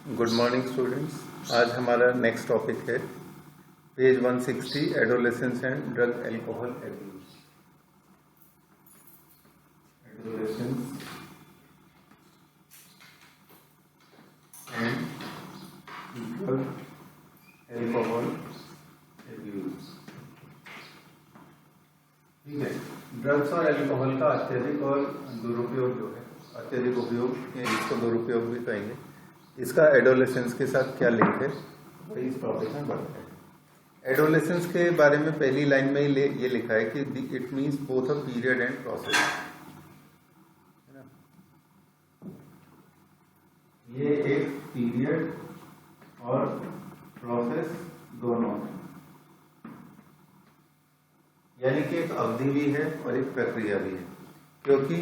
Good morning students. आज हमारा next topic है page 160 adolescence and drug alcohol abuse. Adolescence and drug alcohol abuse. ठीक है, drugs और एल्कोहल का अत्यधिक और दुरुपयोग जो है, अत्यधिक उपयोग या इसको दुरुपयोग भी कहेंगे, इसका एडोलेसेंस के साथ क्या लिंक है वही इस टॉपिक में बढ़ते हैं। एडोलेसेंस के बारे में पहली लाइन में ये लिखा है कि it means both a period and process, है ना। ये एक पीरियड और प्रोसेस दोनों है, यानी कि एक अवधि भी है और एक प्रक्रिया भी है। क्योंकि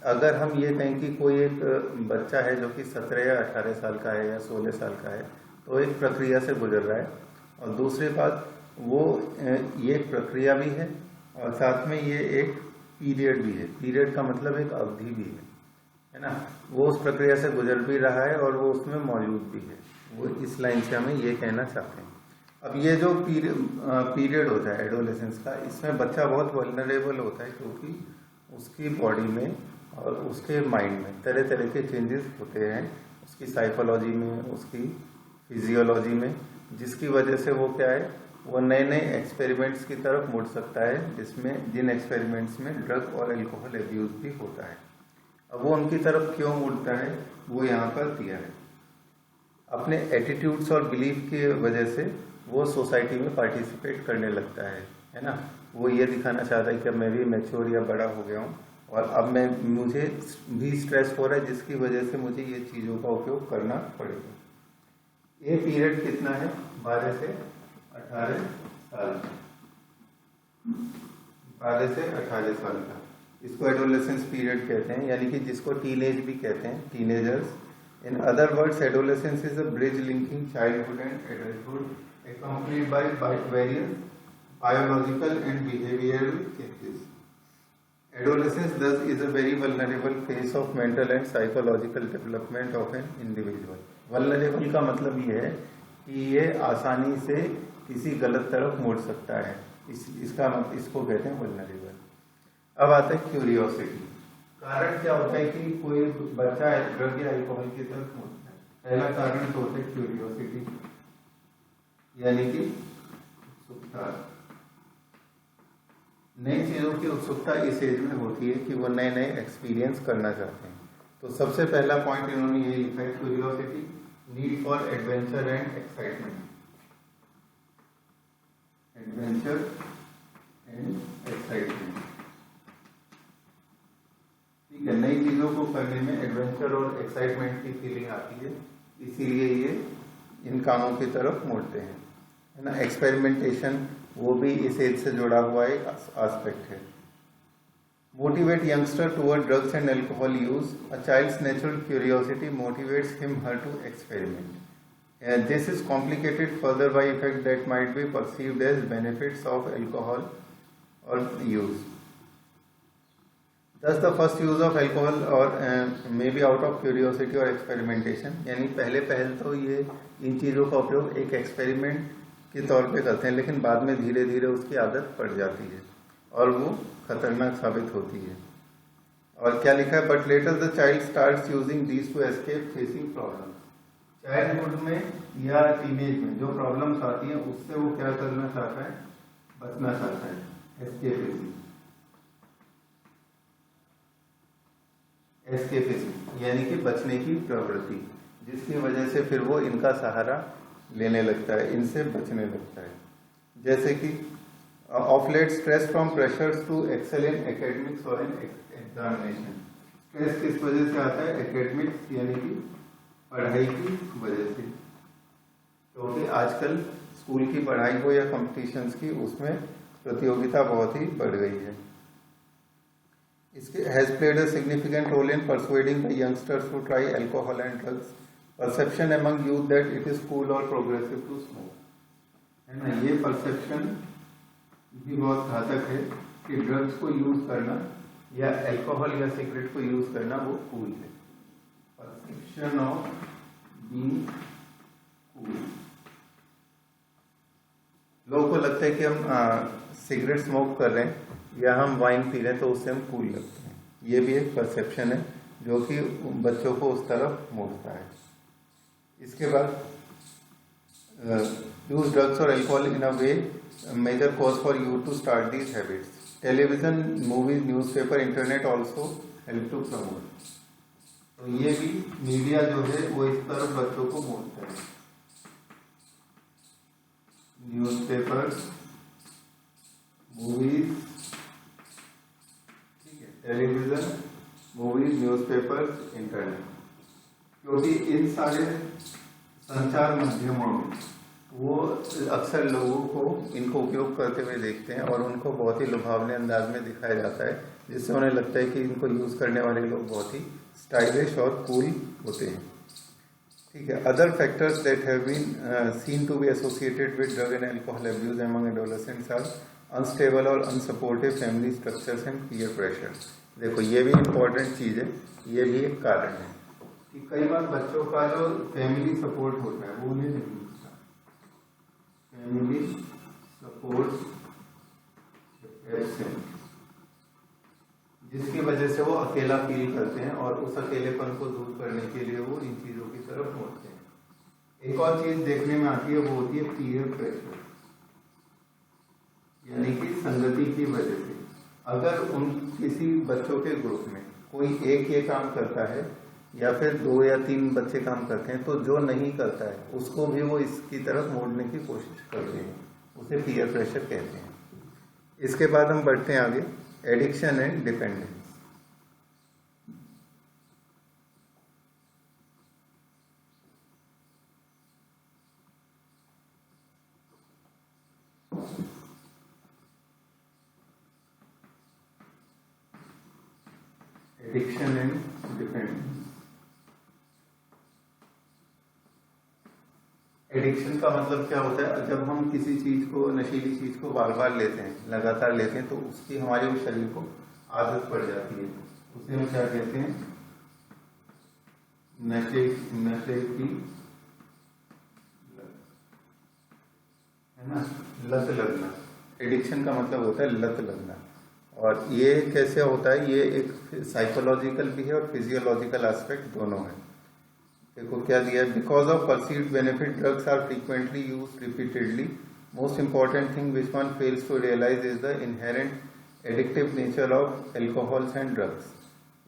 अगर हम ये कहें कि कोई एक बच्चा है जो कि 17 या 18 साल का है या 16 साल का है, तो एक प्रक्रिया से गुजर रहा है, और दूसरी बात वो ये एक प्रक्रिया भी है और साथ में ये एक पीरियड भी है। पीरियड का मतलब एक अवधि भी है ना। वो उस प्रक्रिया से गुजर भी रहा है और वो उसमें मौजूद भी है। वो इस लाइन से हमें ये कहना चाहते हैं। अब ये जो पीरियड होता है एडोलेसेंस का, इसमें बच्चा बहुत वल्नरेबल होता है, क्योंकि उसकी बॉडी में और उसके माइंड में तरह तरह के चेंजेस होते हैं, उसकी साइकोलॉजी में, उसकी फिजियोलॉजी में, जिसकी वजह से वो क्या है, वो नए नए एक्सपेरिमेंट्स की तरफ मुड़ सकता है, जिन एक्सपेरिमेंट्स में ड्रग और एल्कोहल एब्यूज भी होता है। अब वो उनकी तरफ क्यों मुड़ता है वो यहाँ पर दिया है। अपने एटीट्यूड्स और बिलीफ की वजह से वो सोसाइटी में पार्टिसिपेट करने लगता है ना। वो ये दिखाना चाहता है कि अब मैं भी मैच्योर या बड़ा हो गया हूँ और अब मुझे भी स्ट्रेस हो रहा है, जिसकी वजह से मुझे ये चीज़ों का उपयोग करना पड़ेगा। ये पीरियड कितना है? 12 से 18 साल, 12 से 18 साल का। इसको एडोलेसेंस पीरियड कहते हैं, यानी कि जिसको टीनेज भी कहते हैं, teenagers. In other words, adolescence is a bridge linking childhood and adulthood, accompanied by various biological and behavioral changes. Adolescence thus is a very vulnerable phase of mental and psychological development of an individual. Vulnerable का मतलब ये है कि ये आसानी से किसी गलत तरफ मुड़ सकता है, इसको कहते हैं vulnerable। अब आता है क्यूरियोसिटी। कारण क्या होता है कि कोई बच्चा ड्रग या अल्कोहल की तरफ मुड़ता है? पहला कारण तो होता है क्यूरियोसिटी, यानी कि उत्सुकता। नई चीजों की उत्सुकता इस एज में होती है कि वो नए नए एक्सपीरियंस करना चाहते हैं। तो सबसे पहला पॉइंट इन्होंने ये लिखा है, curiosity, need for adventure and excitement. Adventure and excitement, ठीक है। नई चीजों को करने में एडवेंचर और एक्साइटमेंट की फीलिंग आती है, इसीलिए ये इन कामों की तरफ मुड़ते हैं, है ना। एक्सपेरिमेंटेशन वो भी इस एज से जुड़ा हुआ एक एस्पेक्ट है। Motivate youngster toward drugs and alcohol use, a child's natural curiosity motivates him her to experiment. This is complicated further by effect that might be perceived as benefits of alcohol और use. Thus the first use of alcohol or may be out of curiosity or experimentation, यानी पहल तो ये इन चीज़ों का उपयोग एक experiment के तौर पे करते हैं, लेकिन बाद में धीरे धीरे उसकी आदत पड़ जाती है और वो खतरनाक साबित होती है। और क्या लिखा है, but later the child starts using these two escape facing problems. Childhood में या टीनेज में जो प्रॉब्लम्स आती हैं उससे वो क्या करना चाहता है, बचना चाहता है। एस्केपिज्म यानी कि बचने की प्रवृत्ति, जिसकी वजह से फिर वो इनका सहारा लेने लगता है, इनसे बचने लगता है। जैसे कि of late stress from pressures to excel in academics और इन एग्जामिनेशन। स्ट्रेस किस वजह से आता है? एकेडमिक्स यानी कि पढ़ाई की वजह से, क्योंकि आजकल स्कूल की पढ़ाई हो या कॉम्पिटिशन्स की, उसमें प्रतियोगिता बहुत ही बढ़ गई है। has played a significant role in persuading the youngsters to try alcohol and drugs. Perception among youth that it is cool or progressive to smoke, है ना। ये परसेप्शन भी बहुत घातक है कि ड्रग्स को यूज करना या अल्कोहल या सिगरेट को यूज करना वो कूल है। Perception of be cool. लोगों को लगता है कि हम सिगरेट स्मोक कर रहे हैं या हम वाइन पी रहे हैं तो उससे हम कूल लगते हैं। ये भी एक परसेप्शन है जो कि बच्चों को उस तरफ मोड़ता है। इसके बाद यूज ड्रग्स और alcohol in a way major cause for you to start these habits. Television, movies, newspaper, internet also help to promote. तो ये भी मीडिया जो है वो इस तरफ बच्चों को मोड़ता है। न्यूज़पेपर, मूवीज, ठीक है, टेलीविजन, मूवीज, न्यूज़पेपर, इंटरनेट, क्योंकि इन सारे संचार माध्यमों में वो अक्सर लोगों को इनको उपयोग करते हुए देखते हैं और उनको बहुत ही लुभावने अंदाज में दिखाया जाता है, जिससे उन्हें लगता है कि इनको यूज करने वाले लोग बहुत ही स्टाइलिश और कूल होते हैं। ठीक है। Other factors that have been seen to be associated with drug and alcohol abuse among adolescents are unstable और unsupportive family structures and peer pressure. देखो ये भी इम्पोर्टेंट चीज है, ये भी एक कारण है कि कई बार बच्चों का जो फैमिली सपोर्ट होता है वो उन्हें नहीं मिलता। फैमिली सपोर्ट एब्सेंट, जिसकी वजह से वो अकेला फील करते हैं और उस अकेलेपन को दूर करने के लिए वो इन चीजों की तरफ मुड़ते हैं। एक और चीज देखने में आती है, वो होती है पीयर प्रेशर, यानी कि संगति की वजह से। अगर उन किसी बच्चों के ग्रुप में कोई एक ये काम करता है या फिर 2 या 3 बच्चे काम करते हैं, तो जो नहीं करता है उसको भी वो इसकी तरफ मोड़ने की कोशिश करते हैं, उसे पीयर प्रेशर कहते हैं। इसके बाद हम बढ़ते हैं आगे, addiction and dependence. Addiction and dependence. Addiction का मतलब क्या होता है? जब हम किसी चीज को, नशीली चीज को बार बार लेते हैं, लगातार लेते हैं, तो उसकी हमारे शरीर को आदत पड़ जाती है। उसे हम क्या कहते हैं? नशे की है ना, लत लगना। एडिक्शन का मतलब होता है लत लगना। और ये कैसे होता है? ये एक साइकोलॉजिकल भी है और फिजियोलॉजिकल एस्पेक्ट दोनों है। देखो क्या दिया है, because of perceived benefit drugs are frequently used repeatedly. Most important thing which one fails to realise is the inherent addictive nature of alcohols and drugs.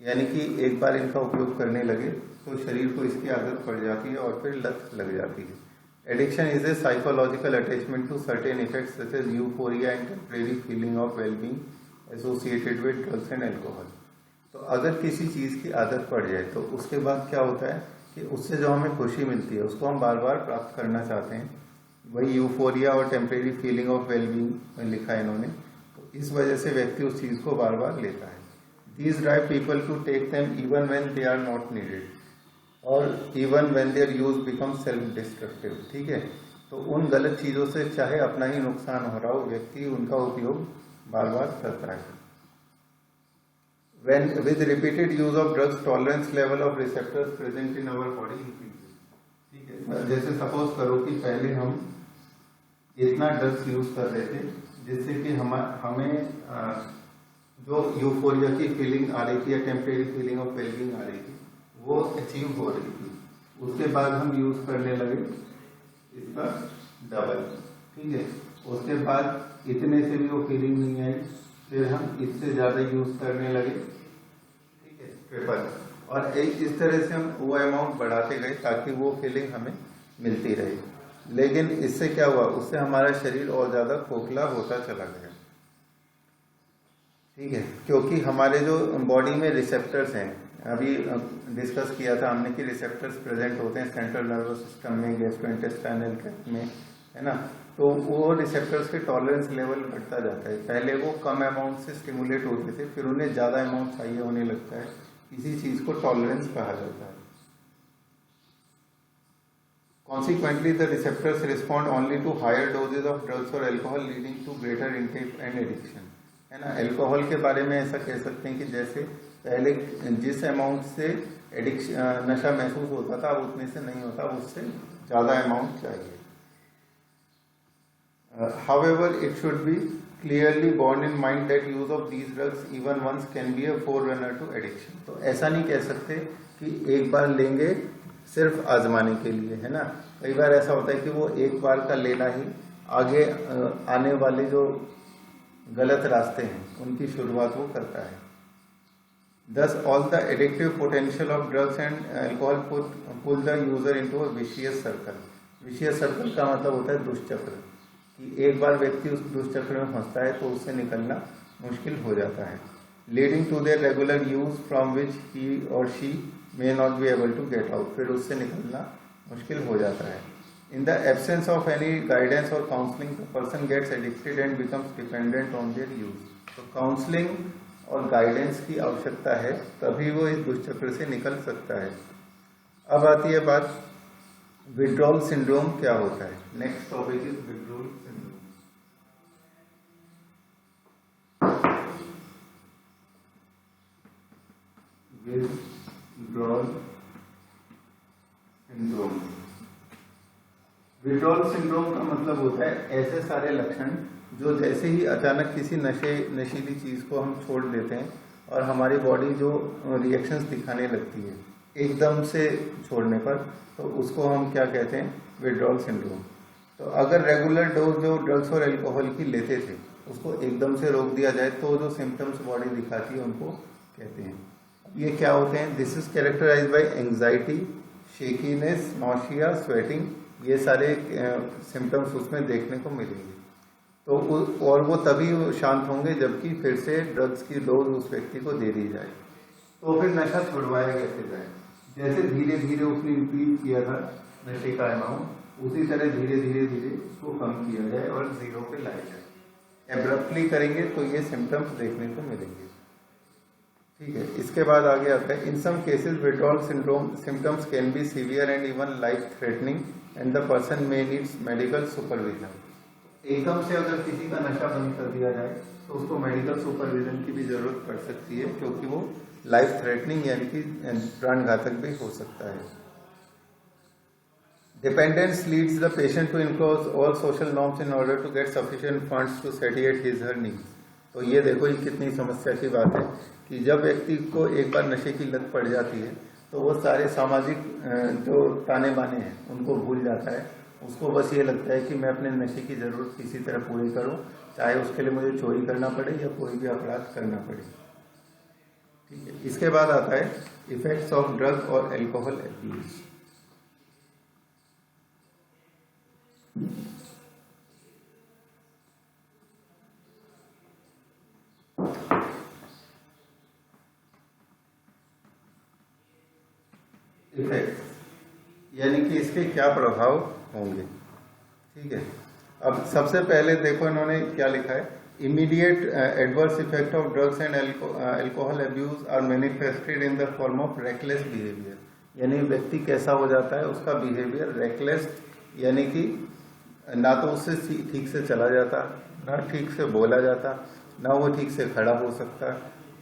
यानी कि एक बार इनका उपयोग करने लगे तो शरीर को इसकी आदत पड़ जाती है और फिर लत लग जाती है। Addiction is a psychological attachment to certain effects such as euphoria and temporary feeling of wellbeing associated with drugs and alcohol. तो अगर किसी चीज की आदत पड़ जाए तो उसके बाद क्या होता है कि उससे जो हमें खुशी मिलती है उसको हम बार बार प्राप्त करना चाहते हैं। वही यूफोरिया और टेम्परेरी फीलिंग ऑफ वेलबींग में लिखा है इन्होंने। तो इस वजह से व्यक्ति उस चीज को बार बार लेता है। These drive people to take them even when they are not needed और even when their use become self destructive. ठीक है। तो उन गलत चीजों से चाहे अपना ही नुकसान हो रहा हो, व्यक्ति उनका उपयोग बार बार करता है। When with repeated use of drugs, tolerance level of receptors present in our body increases. ठीक है। जैसे सपोज करो कि पहले हम इतना ड्रग्स यूज कर रहे थे जिससे कि हमें जो यूफोरिया की फीलिंग आ रही थी या टेम्परेरी फीलिंग ऑफ वेलबींग आ रही थी वो अचीव हो रही थी। उसके बाद हम यूज करने लगे इसका डबल। ठीक है। उसके बाद इतने से भी वो फीलिंग नहीं आई, फिर हम इससे ज्यादा यूज करने लगे। ठीक है, ट्रिपल। और इस तरह से हम वो अमाउंट बढ़ाते गए ताकि वो फीलिंग हमें मिलती रहे। लेकिन इससे क्या हुआ, उससे हमारा शरीर और ज्यादा खोखला होता चला गया। ठीक है, क्योंकि हमारे जो बॉडी में रिसेप्टर्स हैं, अभी डिस्कस किया था हमने कि रिसेप्टर्स प्रेजेंट होते हैं सेंट्रल नर्वस सिस्टम में, गैस्ट्रोइंटेस्टाइनल ट्रैक्ट में, है ना। तो वो रिसेप्टर्स के टॉलरेंस लेवल बढ़ता जाता है। पहले वो कम अमाउंट से स्टिमुलेट होते थे, फिर उन्हें ज्यादा अमाउंट चाहिए होने लगता है। इसी चीज को टॉलरेंस कहा जाता है। Consequently, the receptors respond only to higher doses of drugs or alcohol, leading to greater intake and addiction. है ना। अल्कोहल के बारे में ऐसा कह सकते हैं कि जैसे पहले जिस अमाउंट से एडिक्शन नशा महसूस होता था, अब उतने से नहीं होता, उससे ज़्यादा अमाउंट चाहिए। However, it should be clearly borne in mind that use of these drugs even once can be a forerunner to addiction. तो ऐसा नहीं कह सकते कि एक बार लेंगे सिर्फ आजमाने के लिए, है ना। कई बार ऐसा होता है कि वो एक बार का लेना ही आगे आने वाले जो गलत रास्ते हैं उनकी शुरुआत वो करता है। Thus, all the addictive potential of drugs and alcohol pull the user into a vicious circle. Vicious circle का मतलब होता है दुष्चक्र, कि एक बार व्यक्ति उस दुष्चक्र में फंसता है तो उससे निकलना मुश्किल हो जाता है। Leading to their regular use from which he और she may not be able to get out, फिर उससे निकलना मुश्किल हो जाता है। In the absence of any guidance और counselling the person gets addicted and becomes dependent on their use. तो काउंसलिंग और गाइडेंस की आवश्यकता है, तभी वो इस दुष्चक्र से निकल सकता है। अब आती है बात विड्रॉल सिंड्रोम क्या होता है। Next topic is withdrawal syndrome. Withdrawal syndrome, withdrawal syndrome का मतलब होता है ऐसे सारे लक्षण जो जैसे ही अचानक किसी नशीली चीज को हम छोड़ देते हैं और हमारी बॉडी जो रिएक्शंस दिखाने लगती है एकदम से छोड़ने पर, तो उसको हम क्या कहते हैं, विड्रॉल सिंड्रोम। तो अगर रेगुलर डोज जो ड्रग्स और अल्कोहल की लेते थे उसको एकदम से रोक दिया जाए तो जो सिम्टम्स बॉडी दिखाती है उनको कहते हैं। ये क्या होते हैं? This is characterised by anxiety, shakiness, nausea, sweating, ये सारे सिम्टम्स उसमें देखने को मिलेंगे। तो और वो तभी शांत होंगे जबकि फिर से ड्रग्स की डोज उस व्यक्ति को दे दी जाए। तो फिर नशा छुड़वाया कैसे जाए? जैसे धीरे धीरे उसने इंक्रीज किया था नशे का अमाउंट, उसी तरह धीरे धीरे धीरे उसको कम किया जाए और जीरो पे लाया जाए। एब्रप्टली करेंगे तो ये सिम्टम्स देखने को मिलेंगे। ठीक है, इसके बाद आगे आता है in some cases withdrawal syndrome symptoms can be severe and even life threatening and the person may needs medical supervision. एकदम से अगर किसी का नशा बंद कर दिया जाए तो उसको मेडिकल सुपरविजन की भी जरूरत पड़ सकती है, क्योंकि वो लाइफ थ्रेटनिंग यानी कि प्राण घातक भी हो सकता है। Dependence leads the patient to enclose all social norms in order to get sufficient funds to satiate his her needs. तो ये देखो ये कितनी समस्या की बात है कि जब व्यक्ति को एक बार नशे की लत पड़ जाती है तो वो सारे सामाजिक जो ताने बाने हैं उनको भूल जाता है। उसको बस ये लगता है कि मैं अपने नशे की जरूरत किसी तरह पूरी करूं, चाहे उसके लिए मुझे चोरी करना पड़े या कोई भी अपराध करना पड़े। ठीक है, इसके बाद आता है इफेक्ट्स ऑफ ड्रग और एल्कोहल एब्यूज। इफेक्ट यानी कि इसके क्या प्रभाव होंगे। ठीक है, अब सबसे पहले देखो इन्होंने क्या लिखा है, immediate adverse effect of drugs and alcohol abuse are manifested in the form of reckless behaviour. यानी व्यक्ति कैसा हो जाता है, उसका बिहेवियर रेकलेस, यानी कि ना तो उससे ठीक से चला जाता, ना ठीक से बोला जाता, ना वो ठीक से खड़ा हो सकता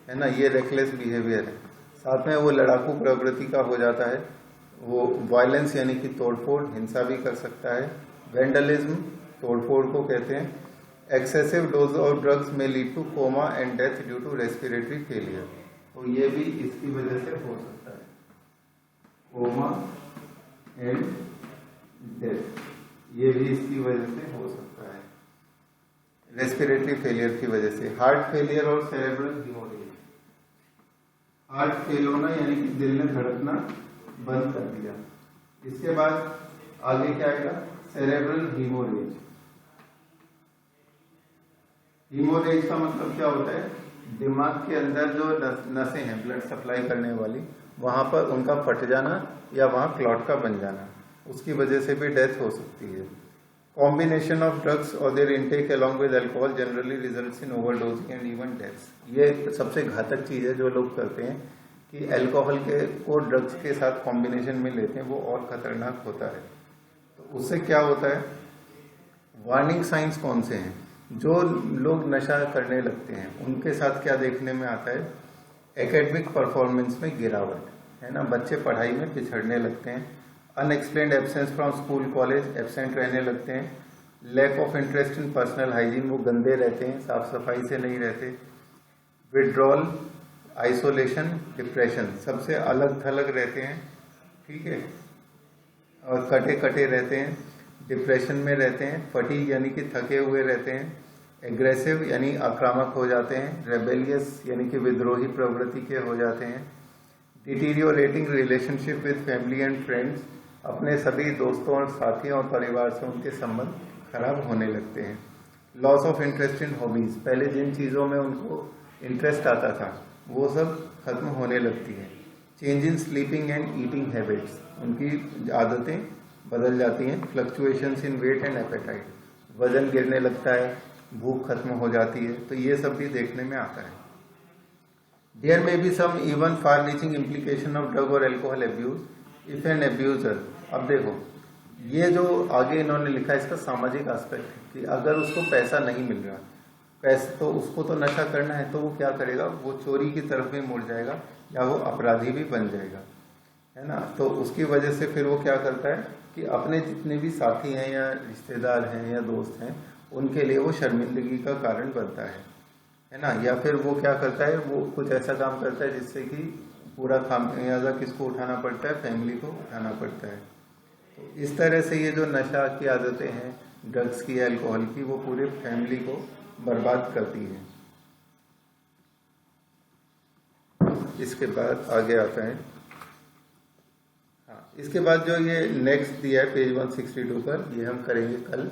है ना, ये रेकलेस बिहेवियर है। साथ में वो लड़ाकू प्रवृत्ति का हो जाता है, वो वायलेंस यानी कि तोड़फोड़, हिंसा भी कर सकता है। वेंडलिज्म तोड़फोड़ को कहते हैं। एक्सेसिव डोज ऑफ ड्रग्स में lead to coma and death due to respiratory failure. तो ये भी इसकी वजह से हो सकता है, कोमा एंड डेथ, ये भी इसकी वजह से हो सकता है, रेस्पिरेटरी फेलियर की वजह से। हार्ट फेलियर और सेरेब्रल हेमोरेज। हार्ट फेल होना यानी कि दिल ने धड़कना बंद कर दिया। इसके बाद आगे क्या आएगा, सेरेब्रल हेमोरेज। हेमोरेज का मतलब क्या होता है, दिमाग के अंदर जो नसें हैं ब्लड सप्लाई करने वाली, वहां पर उनका फट जाना या वहां क्लॉट का बन जाना, उसकी वजह से भी डेथ हो सकती है। कॉम्बिनेशन ऑफ ड्रग्स और their intake along with alcohol generally results in overdosing and even deaths. ये सबसे घातक चीज है जो लोग करते हैं कि अल्कोहल के को ड्रग्स के साथ कॉम्बिनेशन में लेते हैं, वो और खतरनाक होता है। तो उससे क्या होता है, वार्निंग साइंस कौन से हैं? जो लोग नशा करने लगते हैं उनके साथ क्या देखने में आता है, एकेडमिक परफॉर्मेंस में गिरावट, है ना, बच्चे पढ़ाई में पिछड़ने लगते हैं। Unexplained absence from school college, absent रहने लगते हैं। Lack of interest in personal hygiene, वो गंदे रहते हैं, साफ सफाई से नहीं रहते। विड्रॉल, आइसोलेशन, डिप्रेशन, सबसे अलग थलग रहते हैं, ठीक है, और कटे कटे रहते हैं, डिप्रेशन में रहते हैं। फटीग यानी कि थके हुए रहते हैं। एग्रेसिव यानी आक्रामक हो जाते हैं। रेबेलियस यानी कि विद्रोही प्रवृत्ति के हो जाते हैं। Deteriorating relationship with family and friends, अपने सभी दोस्तों और साथियों और परिवार से उनके संबंध खराब होने लगते हैं। Loss of interest in hobbies, पहले जिन चीज़ों में उनको इंटरेस्ट आता था वो सब खत्म होने लगती है। Change in sleeping and eating habits, उनकी आदतें बदल जाती हैं। Fluctuations in weight and appetite, वजन गिरने लगता है, भूख खत्म हो जाती है, तो ये सब भी देखने में आता है। There may be some even far reaching implication of drug और alcohol abuse if an abuser. अब देखो ये जो आगे इन्होंने लिखा है इसका सामाजिक एस्पेक्ट है कि अगर उसको पैसा नहीं मिल रहा, पैसे तो उसको तो नशा करना है, तो वो क्या करेगा, वो चोरी की तरफ भी मुड़ जाएगा या वो अपराधी भी बन जाएगा, है ना। तो उसकी वजह से फिर वो क्या करता है कि अपने जितने भी साथी हैं या रिश्तेदार हैं या दोस्त हैं उनके लिए वो शर्मिंदगी का कारण बनता है ना। या फिर वो क्या करता है, वो कुछ ऐसा काम करता है जिससे कि पूरा खामियाजा किसको उठाना पड़ता है, फैमिली को उठाना पड़ता है। तो इस तरह से ये जो नशा की आदतें हैं, ड्रग्स की, अल्कोहल की, वो पूरे फैमिली को बर्बाद करती है। इसके बाद आगे आता है, हाँ, इसके बाद जो ये नेक्स्ट दिया है पेज 162 पर, ये हम करेंगे कल।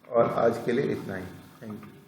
और आज के लिए इतना ही। Thank you.